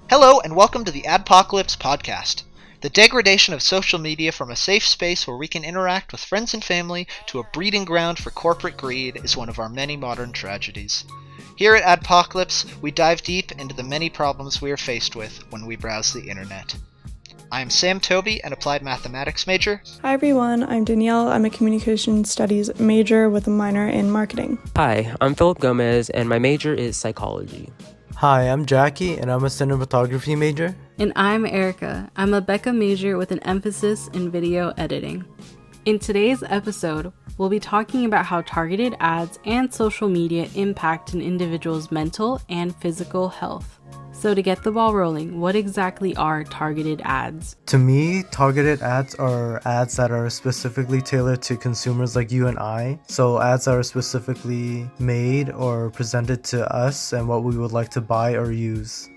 Hello and welcome to the Adpocalypse podcast. The degradation of social media from a safe space where we can interact with friends and family to a breeding ground for corporate greed is one of our many modern tragedies. Here at Adpocalypse, we dive deep into the many problems we are faced with when we browse the internet. I am Sam Toby, an applied mathematics major. Hi everyone, I'm Danielle. I'm a communication studies major with a minor in marketing. Hi, I'm Phillip Gomez, and my major is psychology. Hi, I'm Jacky, and I'm a cinematography major. And I'm Erica. I'm a Becca major with an emphasis in video editing. In today's episode, we'll be talking about how targeted ads and social media impact an individual's mental and physical health. So to get the ball rolling, what exactly are targeted ads? To me, targeted ads are ads that are specifically tailored to consumers like you and I. So ads that are specifically made or presented to us and what we would like to buy or use.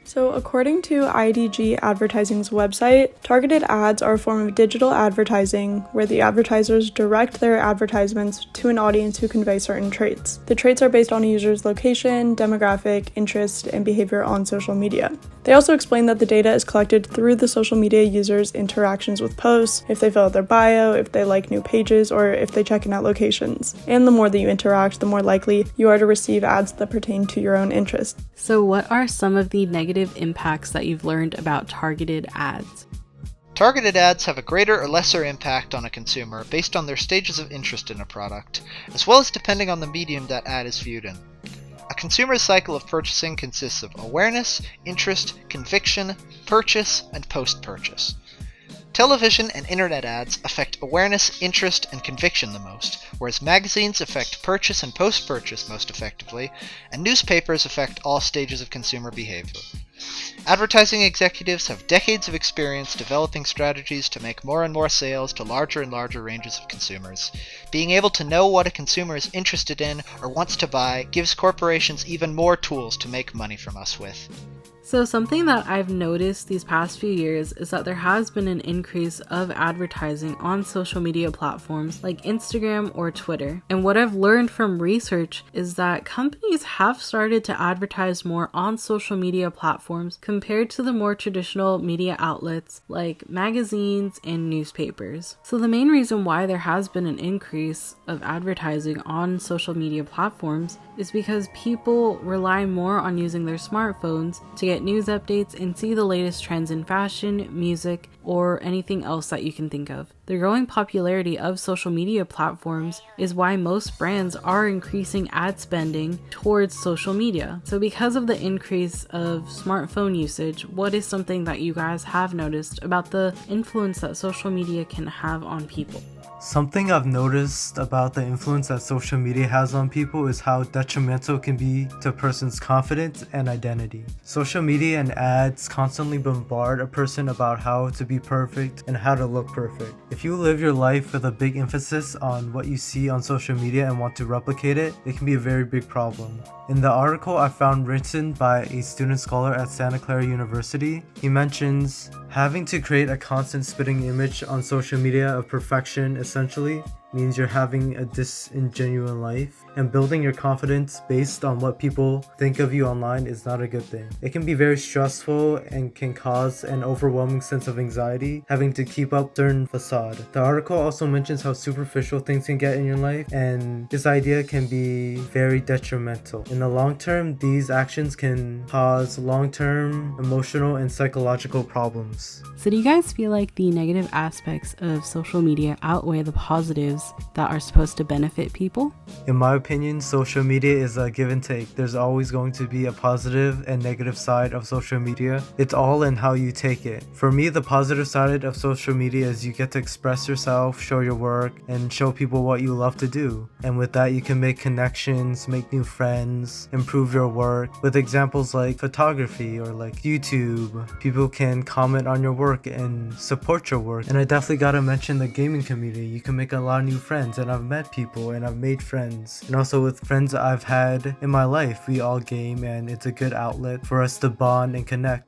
So according to IDG Advertising's website, targeted ads are a form of digital advertising where the advertisers direct their advertisements to an audience who convey certain traits. The traits are based on a user's location, demographic, interest, and behavior on social media. They also explain that the data is collected through the social media users' interactions with posts, if they fill out their bio, if they like new pages, or if they check in at locations. And the more that you interact, the more likely you are to receive ads that pertain to your own interest. So what are some of the negative impacts that you've learned about targeted ads? Targeted ads have a greater or lesser impact on a consumer based on their stages of interest in a product, as well as depending on the medium that ad is viewed in. A consumer's cycle of purchasing consists of awareness, interest, conviction, purchase, and post-purchase. Television and internet ads affect awareness, interest, and conviction the most, whereas magazines affect purchase and post-purchase most effectively, and newspapers affect all stages of consumer behavior. Advertising executives have decades of experience developing strategies to make more and more sales to larger and larger ranges of consumers. Being able to know what a consumer is interested in or wants to buy gives corporations even more tools to make money from us with. So something that I've noticed these past few years is that there has been an increase of advertising on social media platforms like Instagram or Twitter. And what I've learned from research is that companies have started to advertise more on social media platforms compared to the more traditional media outlets like magazines and newspapers. So the main reason why there has been an increase of advertising on social media platforms is because people rely more on using their smartphones to get news updates and see the latest trends in fashion, music, or anything else that you can think of. The growing popularity of social media platforms is why most brands are increasing ad spending towards social media. So because of the increase of smartphone usage, what is something that you guys have noticed about the influence that social media can have on people? Something I've noticed about the influence that social media has on people is how detrimental it can be to a person's confidence and identity. Social media and ads constantly bombard a person about how to be perfect and how to look perfect. If you live your life with a big emphasis on what you see on social media and want to replicate it, it can be a very big problem. In the article I found written by a student scholar at Santa Clara University, he mentions having to create a constant spitting image on social media of perfection essentially means you're having a disingenuine life, and building your confidence based on what people think of you online is not a good thing. It can be very stressful and can cause an overwhelming sense of anxiety having to keep up certain facade. The article also mentions how superficial things can get in your life, and this idea can be very detrimental. In the long term, these actions can cause long-term emotional and psychological problems. So do you guys feel like the negative aspects of social media outweigh the positives that are supposed to benefit people? In my opinion, social media is a give and take. There's always going to be a positive and negative side of social media. It's all in how you take it. For me, the positive side of social media is you get to express yourself, show your work, and show people what you love to do. And with that, you can make connections, make new friends, improve your work. With examples like photography or like YouTube, people can comment on your work and support your work. And I definitely gotta mention the gaming community. You can make a lot of new friends, and I've met people and I've made friends. And also with friends I've had in my life, we all game and it's a good outlet for us to bond and connect.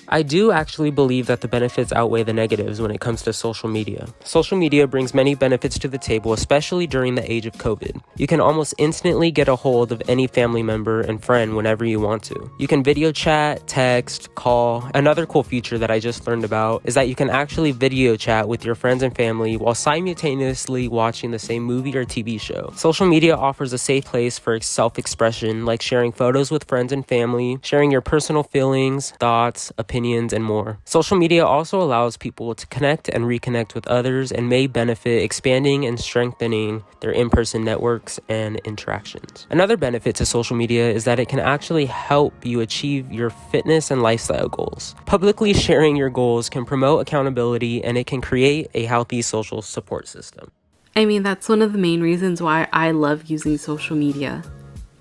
I do actually believe that the benefits outweigh the negatives when it comes to social media. Social media brings many benefits to the table, especially during the age of COVID. You can almost instantly get a hold of any family member and friend whenever you want to. You can video chat, text, call. Another cool feature that I just learned about is that you can actually video chat with your friends and family while simultaneously watching the same movie or TV show. Social media offers a safe place for self-expression, like sharing photos with friends and family, sharing your personal feelings, thoughts, opinions, and more. Social media also allows people to connect and reconnect with others and may benefit expanding and strengthening their in-person networks and interactions. Another benefit to social media is that it can actually help you achieve your fitness and lifestyle goals. Publicly sharing your goals can promote accountability, and it can create a healthy social support system. I mean, that's one of the main reasons why I love using social media.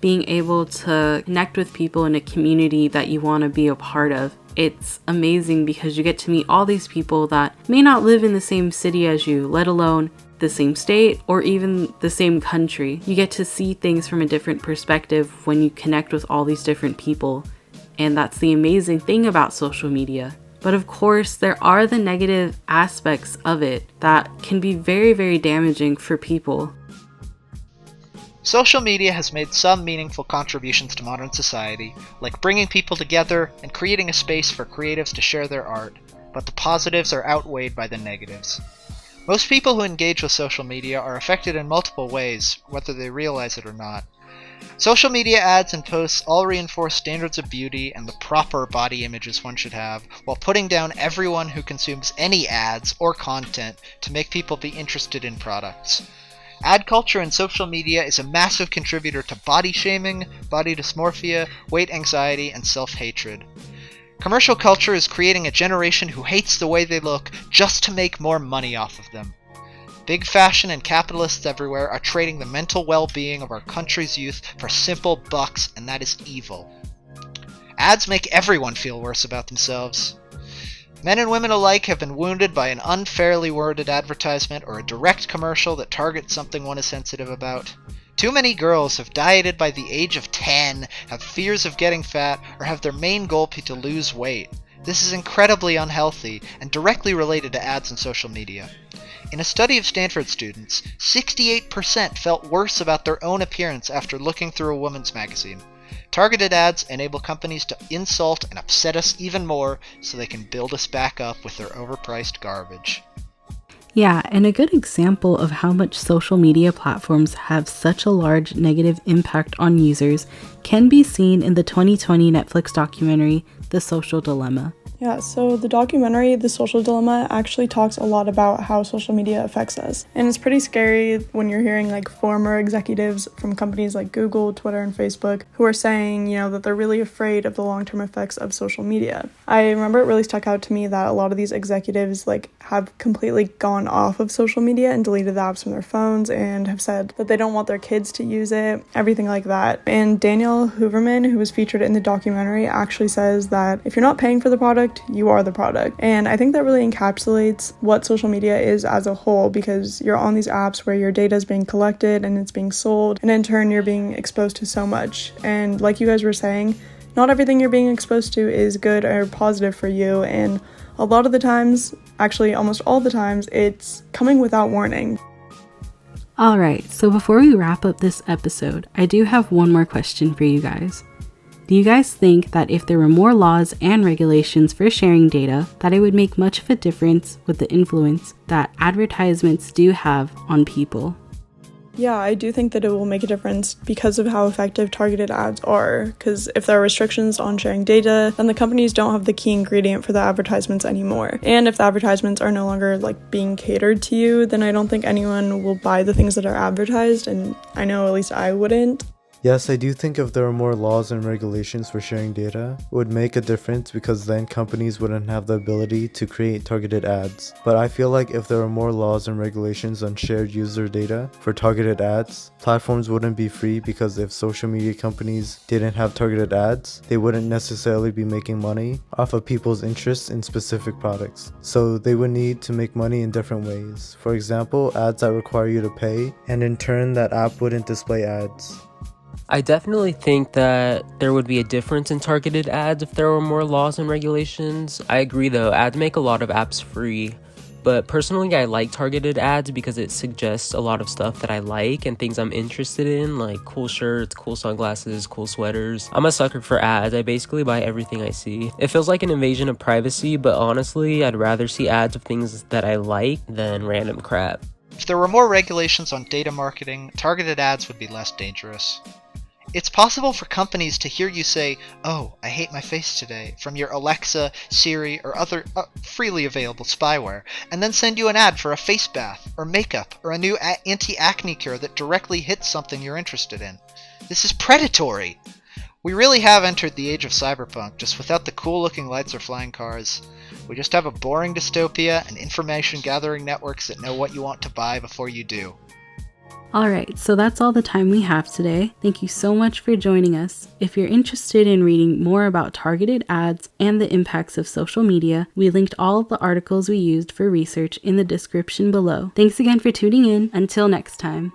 Being able to connect with people in a community that you want to be a part of. It's amazing because you get to meet all these people that may not live in the same city as you, let alone the same state or even the same country. You get to see things from a different perspective when you connect with all these different people. And that's the amazing thing about social media. But of course, there are the negative aspects of it that can be very, very damaging for people. Social media has made some meaningful contributions to modern society, like bringing people together and creating a space for creatives to share their art, but the positives are outweighed by the negatives. Most people who engage with social media are affected in multiple ways, whether they realize it or not. Social media ads and posts all reinforce standards of beauty and the proper body images one should have, while putting down everyone who consumes any ads or content to make people be interested in products. Ad culture in social media is a massive contributor to body shaming, body dysmorphia, weight anxiety, and self-hatred. Commercial culture is creating a generation who hates the way they look just to make more money off of them. Big fashion and capitalists everywhere are trading the mental well-being of our country's youth for simple bucks, and that is evil. Ads make everyone feel worse about themselves. Men and women alike have been wounded by an unfairly worded advertisement or a direct commercial that targets something one is sensitive about. Too many girls have dieted by the age of 10, have fears of getting fat, or have their main goal be to lose weight. This is incredibly unhealthy and directly related to ads and social media. In a study of Stanford students, 68% felt worse about their own appearance after looking through a woman's magazine. Targeted ads enable companies to insult and upset us even more so they can build us back up with their overpriced garbage. Yeah, and a good example of how much social media platforms have such a large negative impact on users can be seen in the 2020 Netflix documentary, The Social Dilemma. Yeah, so the documentary, The Social Dilemma, actually talks a lot about how social media affects us. And it's pretty scary when you're hearing like former executives from companies like Google, Twitter, and Facebook who are saying, that they're really afraid of the long-term effects of social media. I remember it really stuck out to me that a lot of these executives have completely gone off of social media and deleted the apps from their phones and have said that they don't want their kids to use it, everything like that. And Danielle Hooverman, who was featured in the documentary, actually says that if you're not paying for the product, you are the product. And I think that really encapsulates what social media is as a whole, because you're on these apps where your data is being collected and it's being sold, and in turn you're being exposed to so much. And like you guys were saying, not everything you're being exposed to is good or positive for you, and a lot of the times, actually almost all the times, it's coming without warning. Alright, so before we wrap up this episode, I do have one more question for you guys. Do you guys think that if there were more laws and regulations for sharing data, that it would make much of a difference with the influence that advertisements do have on people? Yeah, I do think that it will make a difference because of how effective targeted ads are. Because if there are restrictions on sharing data, then the companies don't have the key ingredient for the advertisements anymore. And if the advertisements are no longer being catered to you, then I don't think anyone will buy the things that are advertised, and I know at least I wouldn't. Yes, I do think if there were more laws and regulations for sharing data, it would make a difference because then companies wouldn't have the ability to create targeted ads. But I feel like if there were more laws and regulations on shared user data for targeted ads, platforms wouldn't be free, because if social media companies didn't have targeted ads, they wouldn't necessarily be making money off of people's interests in specific products. So they would need to make money in different ways. For example, ads that require you to pay, and in turn that app wouldn't display ads. I definitely think that there would be a difference in targeted ads if there were more laws and regulations. I agree though, ads make a lot of apps free. But personally, I like targeted ads because it suggests a lot of stuff that I like and things I'm interested in, like cool shirts, cool sunglasses, cool sweaters. I'm a sucker for ads. I basically buy everything I see. It feels like an invasion of privacy, but honestly, I'd rather see ads of things that I like than random crap. If there were more regulations on data marketing, targeted ads would be less dangerous. It's possible for companies to hear you say, "Oh, I hate my face today," from your Alexa, Siri, or other freely available spyware, and then send you an ad for a face bath, or makeup, or a new anti-acne cure that directly hits something you're interested in. This is predatory! We really have entered the age of cyberpunk, just without the cool-looking lights or flying cars. We just have a boring dystopia and information-gathering networks that know what you want to buy before you do. Alright, so that's all the time we have today. Thank you so much for joining us. If you're interested in reading more about targeted ads and the impacts of social media, we linked all of the articles we used for research in the description below. Thanks again for tuning in. Until next time.